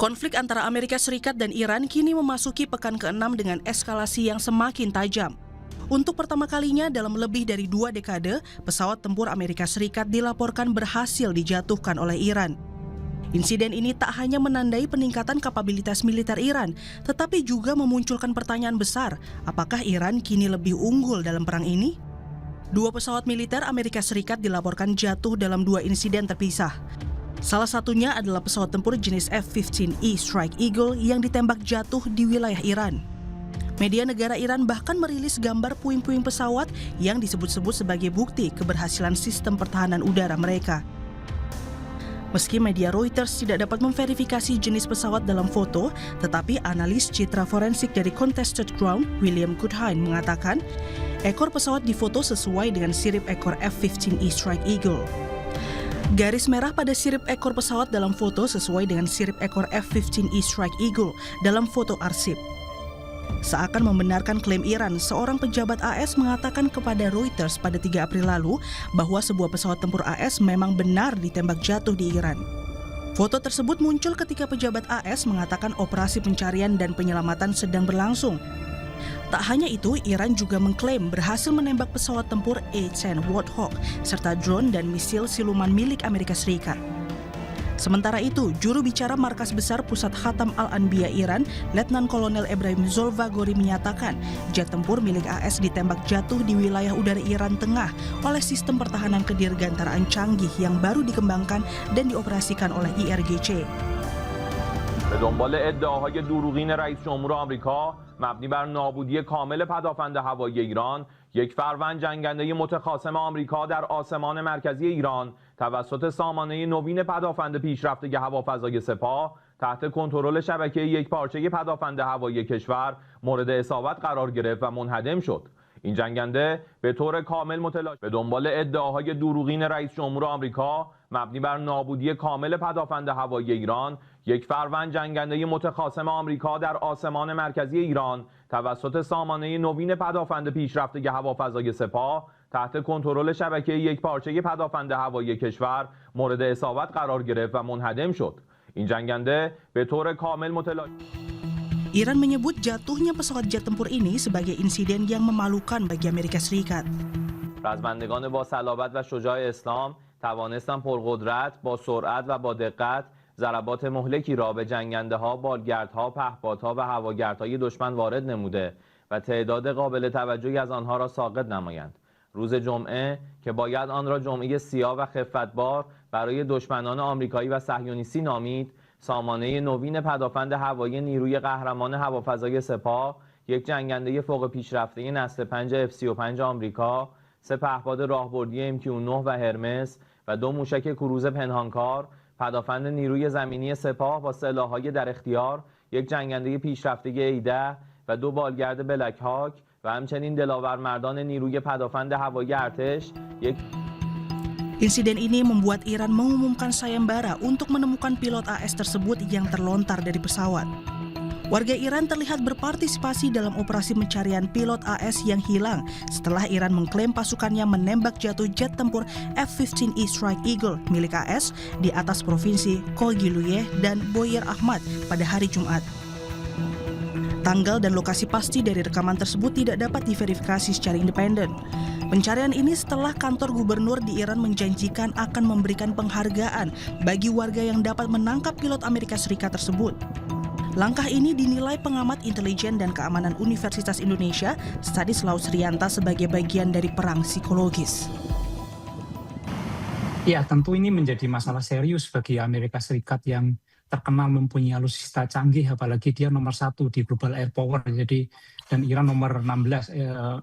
Konflik antara Amerika Serikat dan Iran kini memasuki pekan ke-6 dengan eskalasi yang semakin tajam. Untuk pertama kalinya dalam lebih dari 2 dekade, pesawat tempur Amerika Serikat dilaporkan berhasil dijatuhkan oleh Iran. Insiden ini tak hanya menandai peningkatan kapabilitas militer Iran, tetapi juga memunculkan pertanyaan besar, apakah Iran kini lebih unggul dalam perang ini? 2 pesawat militer Amerika Serikat dilaporkan jatuh dalam 2 insiden terpisah. Salah satunya adalah pesawat tempur jenis F-15E Strike Eagle yang ditembak jatuh di wilayah Iran. Media negara Iran bahkan merilis gambar puing-puing pesawat yang disebut-sebut sebagai bukti keberhasilan sistem pertahanan udara mereka. Meski media Reuters tidak dapat memverifikasi jenis pesawat dalam foto, tetapi analis citra forensik dari Contested Ground, William Goodhine, mengatakan ekor pesawat difoto sesuai dengan sirip ekor F-15E Strike Eagle. Garis merah pada sirip ekor pesawat dalam foto sesuai dengan sirip ekor F-15E Strike Eagle dalam foto arsip. Seakan membenarkan klaim Iran, seorang pejabat AS mengatakan kepada Reuters pada 3 April lalu bahwa sebuah pesawat tempur AS memang benar ditembak jatuh di Iran. Foto tersebut muncul ketika pejabat AS mengatakan operasi pencarian dan penyelamatan sedang berlangsung. Tak hanya itu, Iran juga mengklaim berhasil menembak pesawat tempur A-10 Warthog serta drone dan misil siluman milik Amerika Serikat. Sementara itu, juru bicara Markas Besar Pusat Khatam Al-Anbiya Iran, Letnan Kolonel Ebrahim Zolfagori menyatakan jet tempur milik AS ditembak jatuh di wilayah udara Iran Tengah oleh sistem pertahanan kedirgantaraan canggih yang baru dikembangkan dan dioperasikan oleh IRGC. به دنبال ادعاهای دروغین رئیس جمهور آمریکا مبنی بر نابودی کامل پدافند هوایی ایران، یک فروند جنگنده متخاصم آمریکا در آسمان مرکزی ایران توسط سامانه نوین پدافند پیشرفته هوافضای سپاه تحت کنترل شبکه یکپارچه پدافند هوایی کشور مورد اصابت قرار گرفت و منهدم شد. این جنگنده به طور کامل متلاشی به دنبال ادعاهای دروغین رئیس جمهور آمریکا مبنی بر نابودی کامل پدافند هوایی ایران، یک فروند جنگنده متخاصم آمریکا در آسمان مرکزی ایران توسط سامانه نوین پدافند پیشرفته هوافضای سپاه تحت کنترل شبکه یکپارچه پدافند هوایی کشور مورد اصابت قرار گرفت و منهدم شد. این جنگنده به طور کامل متلاشی Iran menyebut jatuhnya pesawat jet tempur ini sebagai insiden yang memalukan bagi Amerika Serikat. رزمندگان با صلابت و شجاع اسلام توانستند پرقدرت با سرعت و با دقت ضربات مهلکی را به جنگنده‌ها، بالگردها، پهپادها و هواگردهای دشمن وارد نموده و تعداد قابل توجهی از آنها را ساقط نمایند. روز جمعه که باید آن را جمعه سیاه و خفتبار برای دشمنان آمریکایی و صهیونیستی نامید، سامانه نوین پدافند هوایی نیروی قهرمان هوافضای سپاه، یک جنگنده فوق پیشرفته نسل 5 F-35 آمریکا، 3 پهپاد راهبردی MQ-9 و هرمس و 2 موشک کروز پنهانکار، پدافند نیروی زمینی سپاه با سلاح‌های در اختیار، یک جنگنده پیشرفته ایده و 2 بالگرد بلک هاک و همچنین دلاورمردان نیروی پدافند هوایی ارتش Insiden ini membuat Iran mengumumkan sayembara untuk menemukan pilot AS tersebut yang terlontar dari pesawat. Warga Iran terlihat berpartisipasi dalam operasi pencarian pilot AS yang hilang setelah Iran mengklaim pasukannya menembak jatuh jet tempur F-15E Strike Eagle milik AS di atas provinsi Kogiluye dan Boyer Ahmad pada hari Jumat. Tanggal dan lokasi pasti dari rekaman tersebut tidak dapat diverifikasi secara independen. Pencarian ini setelah kantor gubernur di Iran menjanjikan akan memberikan penghargaan bagi warga yang dapat menangkap pilot Amerika Serikat tersebut. Langkah ini dinilai pengamat intelijen dan keamanan Universitas Indonesia, Stanislaus Rianta, sebagai bagian dari perang psikologis. Ya, tentu ini menjadi masalah serius bagi Amerika Serikat yang terkenal mempunyai alutsista canggih, apalagi dia nomor 1 di global air power. Jadi dan Iran nomor 16,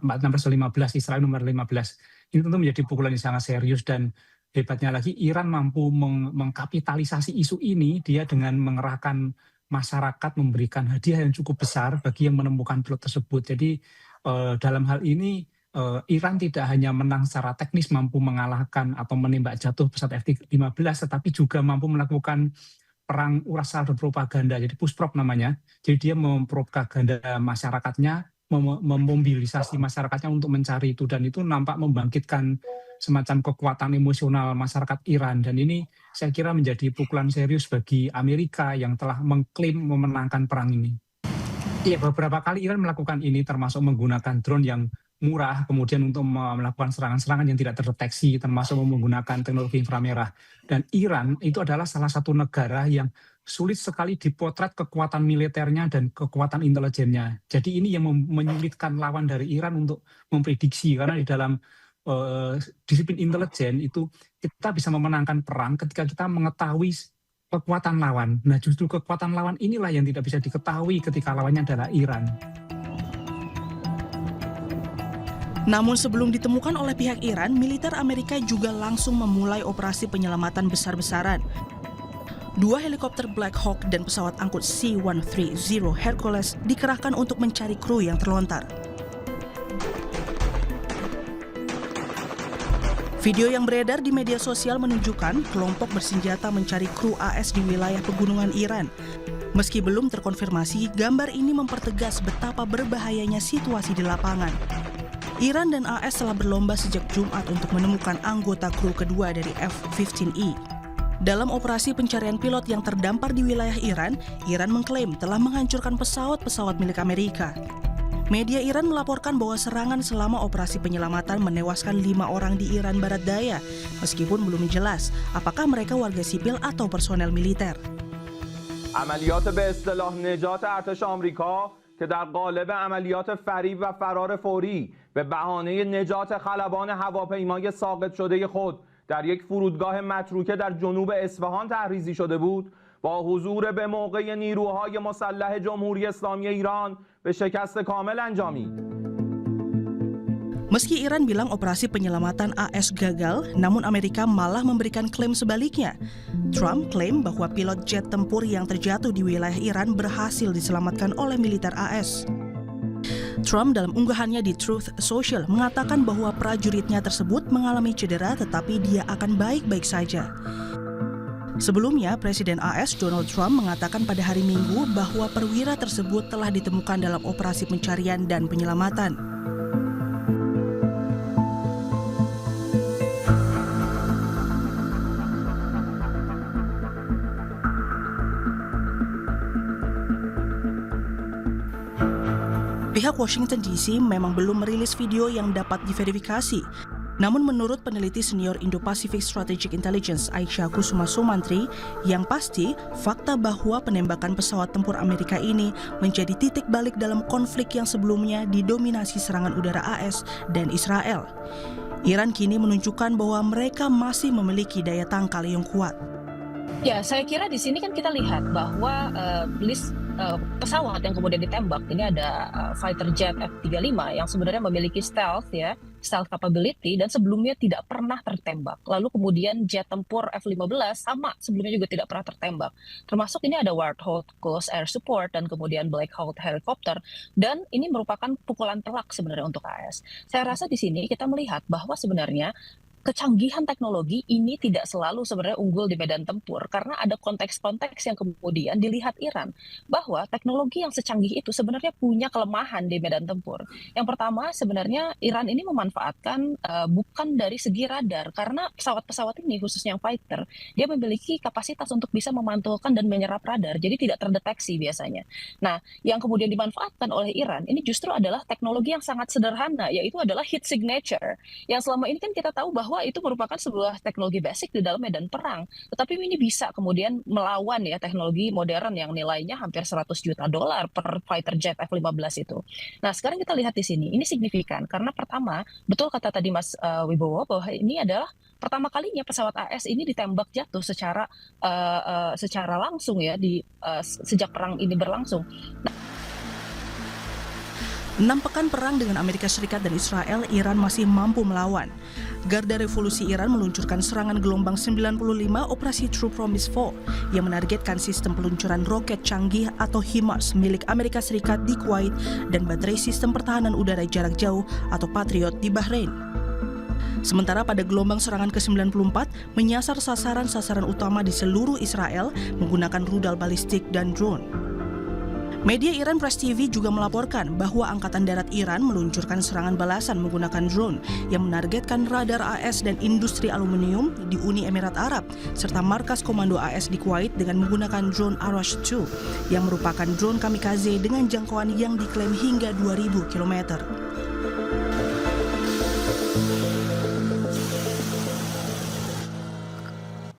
15, Israel nomor 15. Ini tentu menjadi pukulan yang sangat serius, dan hebatnya lagi Iran mampu mengkapitalisasi isu ini dia dengan mengerahkan masyarakat, memberikan hadiah yang cukup besar bagi yang menemukan pilot tersebut. Jadi dalam hal ini Iran tidak hanya menang secara teknis, mampu mengalahkan atau menembak jatuh pesawat F-15, tetapi juga mampu melakukan perang uras saldo propaganda, jadi pushprop namanya. Jadi dia mempropaganda masyarakatnya, memobilisasi masyarakatnya untuk mencari itu, dan itu nampak membangkitkan semacam kekuatan emosional masyarakat Iran, dan ini saya kira menjadi pukulan serius bagi Amerika yang telah mengklaim memenangkan perang ini. Iya, beberapa kali Iran melakukan ini, termasuk menggunakan drone yang murah, kemudian untuk melakukan serangan-serangan yang tidak terdeteksi, termasuk menggunakan teknologi inframerah. Dan Iran itu adalah salah satu negara yang sulit sekali dipotret kekuatan militernya dan kekuatan intelijennya. Jadi ini yang menyulitkan lawan dari Iran untuk memprediksi, karena di dalam disiplin intelijen itu kita bisa memenangkan perang ketika kita mengetahui kekuatan lawan. Nah, justru kekuatan lawan inilah yang tidak bisa diketahui ketika lawannya adalah Iran. Namun sebelum ditemukan oleh pihak Iran, militer Amerika juga langsung memulai operasi penyelamatan besar-besaran. 2 helikopter Black Hawk dan pesawat angkut C-130 Hercules dikerahkan untuk mencari kru yang terlontar. Video yang beredar di media sosial menunjukkan kelompok bersenjata mencari kru AS di wilayah pegunungan Iran. Meski belum terkonfirmasi, gambar ini mempertegas betapa berbahayanya situasi di lapangan. Iran dan AS telah berlomba sejak Jumat untuk menemukan anggota kru kedua dari F-15E. Dalam operasi pencarian pilot yang terdampar di wilayah Iran, Iran mengklaim telah menghancurkan pesawat-pesawat milik Amerika. Media Iran melaporkan bahwa serangan selama operasi penyelamatan menewaskan 5 orang di Iran Barat Daya, meskipun belum jelas apakah mereka warga sipil atau personel militer. عملیات به اصطلاح نجات ارتش آمریکا که در قالب عملیات فریب و فرار فوری به بهانه نجات خلبان هواپیمای ساقط شده خود در یک فرودگاه متروکه در جنوب اصفهان تحریزی شده بود، با حضور به موقع نیروهای مسلح جمهوری اسلامی ایران به شکست کامل انجامید. Meski Iran bilang operasi penyelamatan AS gagal, namun Amerika malah memberikan klaim sebaliknya. Trump klaim bahwa pilot jet tempur yang terjatuh di wilayah Iran berhasil diselamatkan oleh militer AS. Trump dalam unggahannya di Truth Social mengatakan bahwa prajuritnya tersebut mengalami cedera tetapi dia akan baik-baik saja. Sebelumnya, Presiden AS Donald Trump mengatakan pada hari Minggu bahwa perwira tersebut telah ditemukan dalam operasi pencarian dan penyelamatan. Pihak Washington DC memang belum merilis video yang dapat diverifikasi. Namun menurut peneliti senior Indo-Pacific Strategic Intelligence Aisyah Kusuma Sumantri, yang pasti fakta bahwa penembakan pesawat tempur Amerika ini menjadi titik balik dalam konflik yang sebelumnya didominasi serangan udara AS dan Israel. Iran kini menunjukkan bahwa mereka masih memiliki daya tangkal yang kuat. Ya, saya kira di sini kan kita lihat bahwa list pesawat yang kemudian ditembak ini ada fighter jet F-35 yang sebenarnya memiliki stealth capability dan sebelumnya tidak pernah tertembak. Lalu kemudian jet tempur F-15 sama sebelumnya juga tidak pernah tertembak. Termasuk ini ada Warthog Close Air Support dan kemudian Black Hawk helikopter, dan ini merupakan pukulan telak sebenarnya untuk AS. Saya rasa di sini kita melihat bahwa sebenarnya kecanggihan teknologi ini tidak selalu sebenarnya unggul di medan tempur, karena ada konteks-konteks yang kemudian dilihat Iran bahwa teknologi yang secanggih itu sebenarnya punya kelemahan di medan tempur. Yang pertama, sebenarnya Iran ini memanfaatkan bukan dari segi radar, karena pesawat-pesawat ini khususnya yang fighter, dia memiliki kapasitas untuk bisa memantulkan dan menyerap radar, jadi tidak terdeteksi biasanya. Nah, yang kemudian dimanfaatkan oleh Iran ini justru adalah teknologi yang sangat sederhana, yaitu adalah heat signature, yang selama ini kan kita tahu bahwa itu merupakan sebuah teknologi basic di dalam medan perang. Tetapi ini bisa kemudian melawan ya teknologi modern yang nilainya hampir $100 juta per fighter jet F-15 itu. Nah, sekarang kita lihat di sini, ini signifikan karena pertama, betul kata tadi Mas Wibowo bahwa ini adalah pertama kalinya pesawat AS ini ditembak jatuh secara langsung ya sejak perang ini berlangsung. 6 pekan perang dengan Amerika Serikat dan Israel, Iran masih mampu melawan. Garda Revolusi Iran meluncurkan serangan gelombang 95 Operasi True Promise 4 yang menargetkan sistem peluncuran roket canggih atau HIMARS milik Amerika Serikat di Kuwait dan baterai sistem pertahanan udara jarak jauh atau Patriot di Bahrain. Sementara pada gelombang serangan ke-94 menyasar sasaran-sasaran utama di seluruh Israel menggunakan rudal balistik dan drone. Media Iran Press TV juga melaporkan bahwa Angkatan Darat Iran meluncurkan serangan balasan menggunakan drone yang menargetkan radar AS dan industri aluminium di Uni Emirat Arab, serta markas komando AS di Kuwait dengan menggunakan drone Arash 2 yang merupakan drone kamikaze dengan jangkauan yang diklaim hingga 2.000 km.